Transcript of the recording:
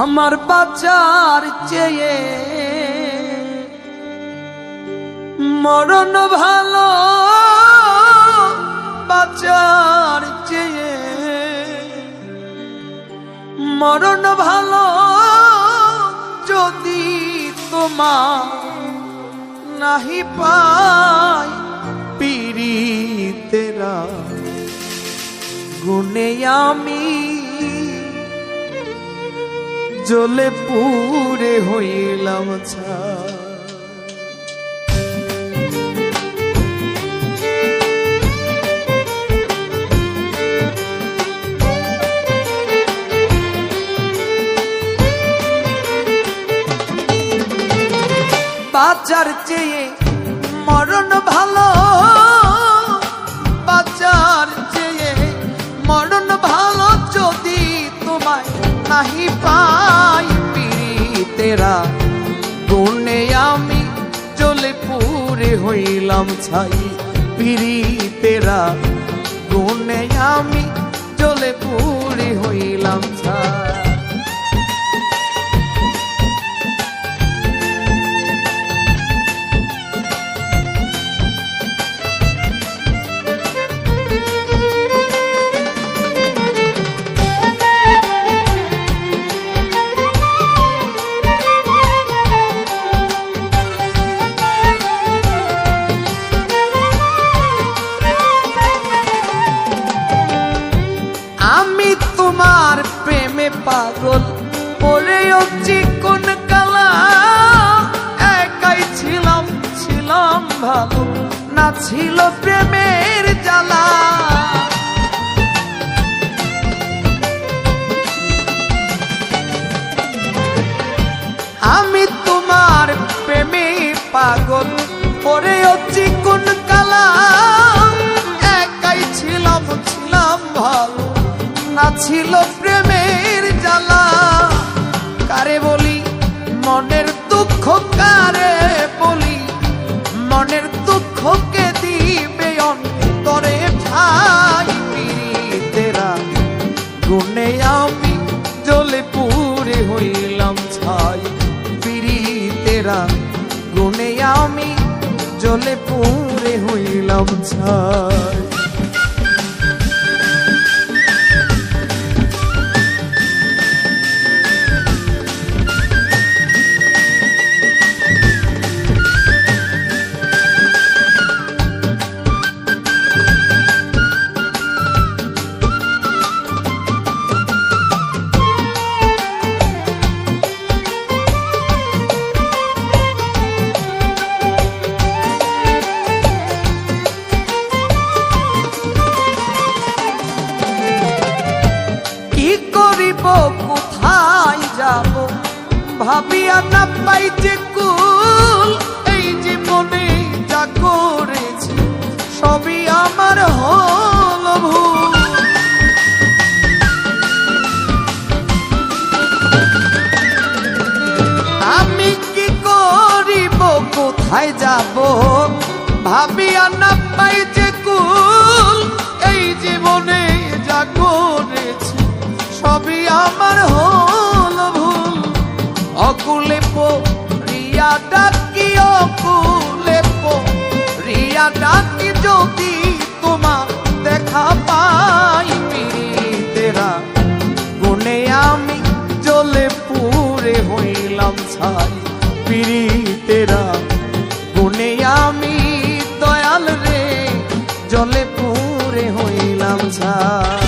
আমার বাঁচার চেয়ে মরণ ভালো, বাঁচার চেয়ে মরণ ভালো। যদি তোমার নাহি পাই পীড়িতেরা গুনে আমি জ্বলে পুড়ে হইলাম ছাই। বাঁচার চেয়ে মরণ ভালো, বাঁচার চেয়ে মরণ ভালো। যদি তোমায় নাহি পাই পীড়িতেরা গুনে আমি জ্বলে পুড়ে হইলাম ছাই। পীড়িতেরা গুনে আমি জ্বলে পুড়ে হইলাম ছাই। তোমার প্রেমে পাগল পড়েও চিকন কালা, একাই ছিলাম ছিলাম ভালো, না ছিল প্রেমের জ্বালা। আমি তোমার প্রেমে পাগল পড়েও চিকন কালা, একাই ছিলাম ছিলাম ভালো, না ছিল প্রেমের জ্বালা। কারে বলি মনের দুঃখ, কারে বলি মনের দুঃখকে দিবে অন্তরে ঠাই। পীড়িতেরা গুনে আমি জ্বলে পুড়ে হইলাম ছাই। পীড়িতেরা গুনে আমি জ্বলে পুড়ে হইলাম ছাই। কোথায় যাব ভাবিয়া না পাই যে কুল, এই জীবনে যা করেছি সবই আমার হল ভুল। আমি কি করিব কোথায় যাব ভাবিয়া না পাই যে কুল, এই জীবনে যা করেছি সবই আমার হল ভুল। অকুলে পড়িয়া ডাকি, অকুলে পড়িয়া ডাকি, যদি তোমার দেখা পাই পীড়িতেরা গুনে আমি জ্বলে পুড়ে হইলাম ছাই। পীড়িতেরা গুনে আমি দয়াল রে জ্বলে পুড়ে হইলাম ছাই।